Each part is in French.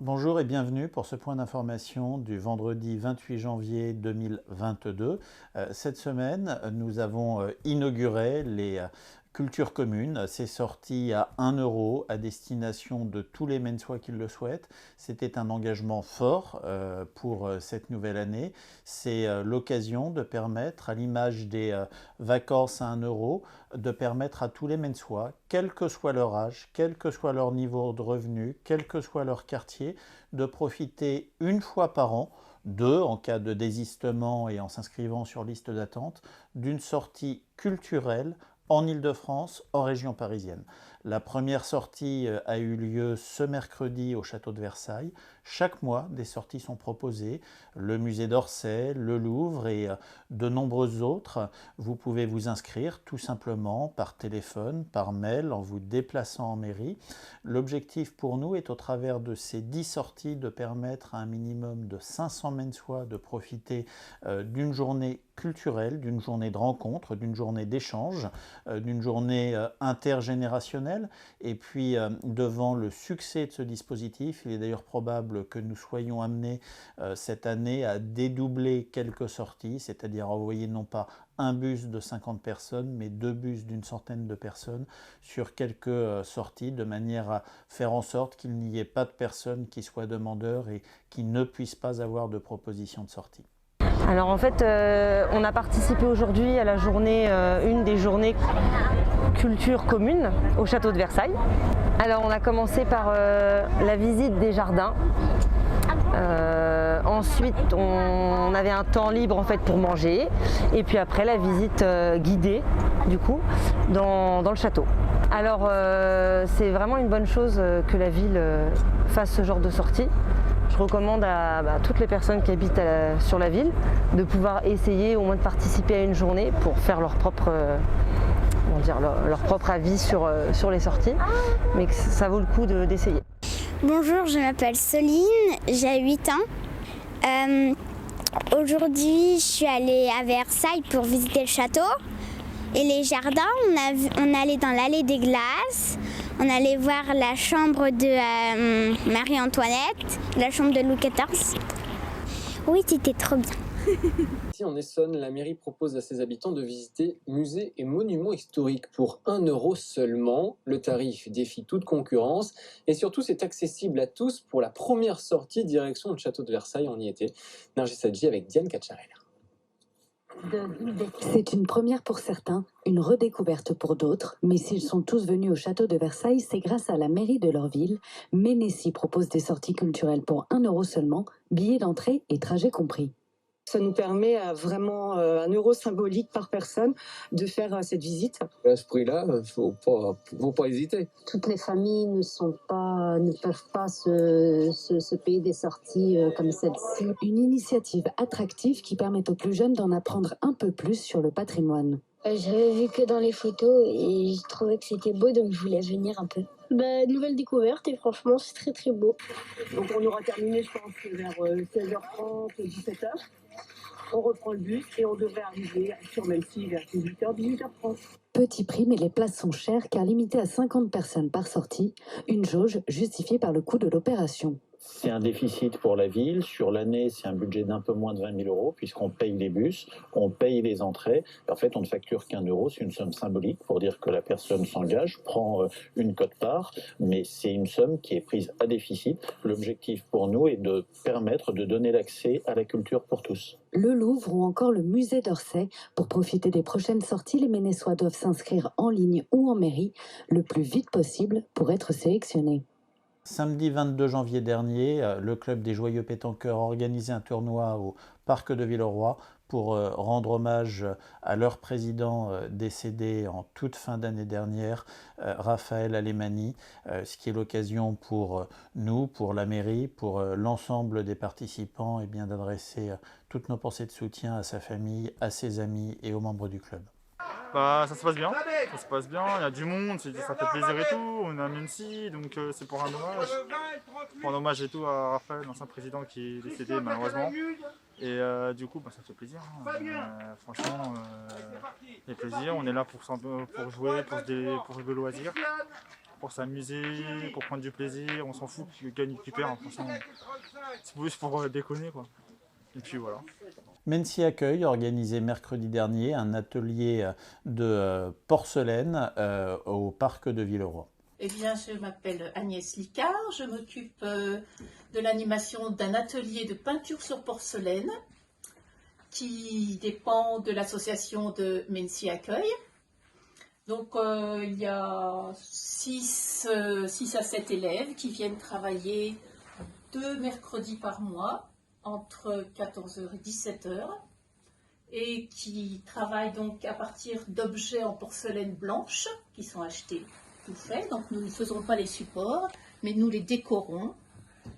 Bonjour et bienvenue pour ce point d'information du vendredi 28 janvier 2022. Cette semaine, nous avons inauguré les cultures communes. C'est sorti à 1 euro à destination de tous les Mensois qui le souhaitent. C'était un engagement fort pour cette nouvelle année. C'est l'occasion de permettre, à l'image des vacances à 1 euro, de permettre à tous les Mensois, quel que soit leur âge, quel que soit leur niveau de revenu, quel que soit leur quartier, de profiter une fois par an, deux en cas de désistement et en s'inscrivant sur liste d'attente, d'une sortie culturelle en Île-de-France, en région parisienne. La première sortie a eu lieu ce mercredi au château de Versailles. Chaque mois, des sorties sont proposées. Le musée d'Orsay, le Louvre et de nombreuses autres. Vous pouvez vous inscrire tout simplement par téléphone, par mail, en vous déplaçant en mairie. L'objectif pour nous est, au travers de ces 10 sorties, de permettre à un minimum de 500 Mensois de profiter d'une journée culturelle, d'une journée de rencontre, d'une journée d'échange, d'une journée intergénérationnelle. Et puis, devant le succès de ce dispositif, il est d'ailleurs probable que nous soyons amenés cette année à dédoubler quelques sorties, c'est-à-dire envoyer non pas un bus de 50 personnes, mais deux bus d'une centaine de personnes sur quelques sorties, de manière à faire en sorte qu'il n'y ait pas de personnes qui soient demandeurs et qui ne puissent pas avoir de proposition de sortie. Alors en fait, on a participé aujourd'hui à la journée, une des journées culture commune au château de Versailles. Alors on a commencé par la visite des jardins. Ensuite, on avait un temps libre en fait pour manger, et puis après la visite guidée du coup dans le château. Alors c'est vraiment une bonne chose que la ville fasse ce genre de sortie. Je recommande à toutes les personnes qui habitent sur la ville de pouvoir essayer au moins de participer à une journée pour faire leur propre avis sur les sorties, mais que ça vaut le coup d'essayer. Bonjour, je m'appelle Soline, j'ai 8 ans. Aujourd'hui, je suis allée à Versailles pour visiter le château et les jardins. On est allé dans l'allée des glaces, on allait voir la chambre de Marie-Antoinette, la chambre de Louis XIV. Oui, c'était trop bien. Ici en Essonne, la mairie propose à ses habitants de visiter musées et monuments historiques pour 1 euro seulement. Le tarif défie toute concurrence et surtout c'est accessible à tous pour la première sortie direction le château de Versailles. On y était. Nargis Sadji avec Diane Kacharel. C'est une première pour certains, une redécouverte pour d'autres, mais s'ils sont tous venus au château de Versailles, c'est grâce à la mairie de leur ville. Ménécy propose des sorties culturelles pour 1 euro seulement, billets d'entrée et trajet compris. Ça nous permet vraiment 1 euro symbolique par personne de faire cette visite. À ce prix-là, faut pas hésiter. Toutes les familles ne peuvent pas se payer des sorties comme celle-ci. Une initiative attractive qui permet aux plus jeunes d'en apprendre un peu plus sur le patrimoine. J'avais vu que dans les photos et je trouvais que c'était beau, donc je voulais venir un peu. Nouvelle découverte et franchement c'est très très beau. Donc on aura terminé je pense vers 16h30, 17h. On reprend le bus et on devrait arriver sur Mency vers 18h, 18h30. Petit prix, mais les places sont chères car limitées à 50 personnes par sortie, une jauge justifiée par le coût de l'opération. C'est un déficit pour la ville. Sur l'année, c'est un budget d'un peu moins de 20 000 euros, puisqu'on paye les bus, on paye les entrées. En fait, on ne facture qu'1 euro, c'est une somme symbolique pour dire que la personne s'engage, prend une quote-part, mais c'est une somme qui est prise à déficit. L'objectif pour nous est de permettre de donner l'accès à la culture pour tous. Le Louvre ou encore le musée d'Orsay. Pour profiter des prochaines sorties, les Ménessois doivent s'inscrire en ligne ou en mairie le plus vite possible pour être sélectionnés. Samedi 22 janvier dernier, le club des Joyeux Pétanqueurs a organisé un tournoi au parc de Villeroy pour rendre hommage à leur président décédé en toute fin d'année dernière, Raphaël Alemani, ce qui est l'occasion pour nous, pour la mairie, pour l'ensemble des participants, et bien d'adresser toutes nos pensées de soutien à sa famille, à ses amis et aux membres du club. Ça se passe bien, il y a du monde, ça fait plaisir et tout, on est à Mency, donc c'est pour un hommage et tout à Raphaël, l'ancien président qui est décédé malheureusement. Et du coup, ça fait plaisir, franchement, ça fait plaisir, on est là pour jouer, pour le loisir. pour s'amuser, pour prendre du plaisir, on s'en fout qui gagne ou qui perd, hein, franchement, c'est juste pour déconner quoi. Et puis voilà. Mency Accueil organisait mercredi dernier un atelier de porcelaine au parc de Villeroy. Eh bien, je m'appelle Agnès Licard, je m'occupe de l'animation d'un atelier de peinture sur porcelaine qui dépend de l'association de Mency Accueil. Donc, il y a 6 à 7 élèves qui viennent travailler 2 mercredis par mois, entre 14h et 17h, et qui travaillent donc à partir d'objets en porcelaine blanche qui sont achetés tout faits. Donc, nous ne faisons pas les supports, mais nous les décorons,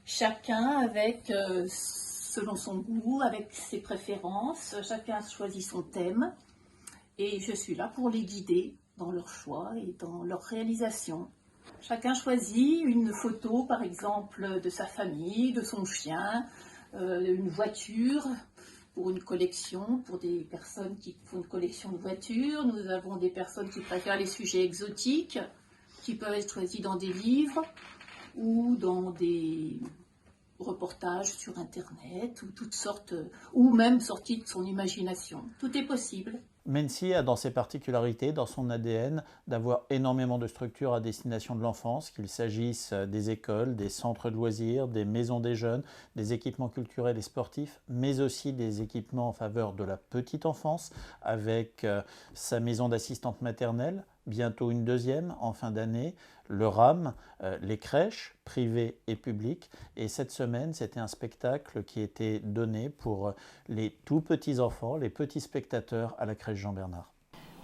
chacun avec, selon son goût, avec ses préférences, chacun choisit son thème, et je suis là pour les guider dans leur choix et dans leur réalisation. Chacun choisit une photo, par exemple, de sa famille, de son chien, une voiture pour une collection, pour des personnes qui font une collection de voitures. Nous avons des personnes qui préfèrent les sujets exotiques, qui peuvent être choisis dans des livres ou dans des reportages sur Internet, ou toutes sortes, ou même sortis de son imagination. Tout est possible. Mency a dans ses particularités, dans son ADN, d'avoir énormément de structures à destination de l'enfance, qu'il s'agisse des écoles, des centres de loisirs, des maisons des jeunes, des équipements culturels et sportifs, mais aussi des équipements en faveur de la petite enfance, avec sa maison d'assistante maternelle, bientôt une deuxième en fin d'année, le RAM, les crèches privées et publiques. Et cette semaine, c'était un spectacle qui était donné pour les tout petits enfants, les petits spectateurs à la crèche Jean-Bernard.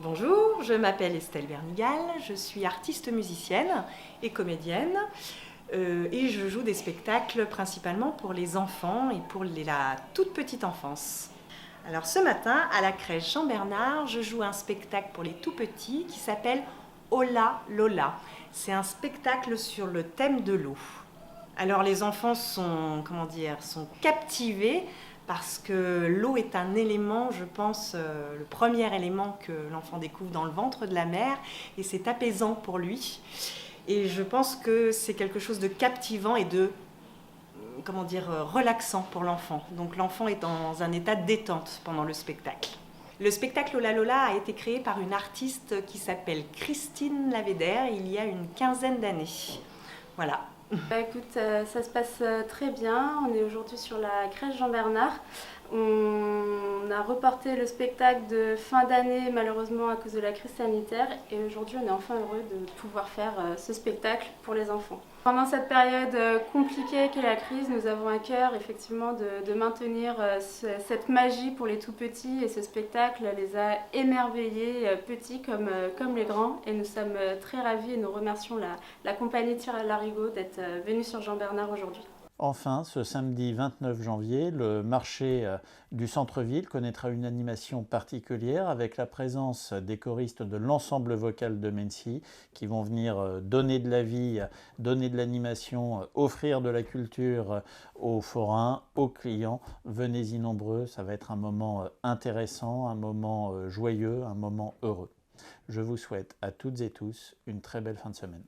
Bonjour, je m'appelle Estelle Bernigal, je suis artiste musicienne et comédienne et je joue des spectacles principalement pour les enfants et pour la toute petite enfance. Alors ce matin, à la crèche Jean-Bernard, je joue un spectacle pour les tout petits qui s'appelle Hola Lola. C'est un spectacle sur le thème de l'eau. Alors les enfants sont captivés parce que l'eau est un élément, je pense, le premier élément que l'enfant découvre dans le ventre de la mère, et c'est apaisant pour lui. Et je pense que c'est quelque chose de captivant et de relaxant pour l'enfant. Donc l'enfant est dans un état de détente pendant le spectacle. Le spectacle Hola Lola a été créé par une artiste qui s'appelle Christine Lavédère il y a une quinzaine d'années. Voilà. Écoute, ça se passe très bien. On est aujourd'hui sur la crèche Jean-Bernard. On a reporté le spectacle de fin d'année malheureusement à cause de la crise sanitaire, et aujourd'hui on est enfin heureux de pouvoir faire ce spectacle pour les enfants. Pendant cette période compliquée qu'est la crise, nous avons à cœur effectivement de maintenir cette magie pour les tout petits, et ce spectacle les a émerveillés, petits comme les grands, et nous sommes très ravis et nous remercions la compagnie Tir Larigot d'être venue sur Jean-Bernard aujourd'hui. Enfin, ce samedi 29 janvier, le marché du centre-ville connaîtra une animation particulière avec la présence des choristes de l'ensemble vocal de Mency qui vont venir donner de la vie, donner de l'animation, offrir de la culture aux forains, aux clients. Venez-y nombreux, ça va être un moment intéressant, un moment joyeux, un moment heureux. Je vous souhaite à toutes et tous une très belle fin de semaine.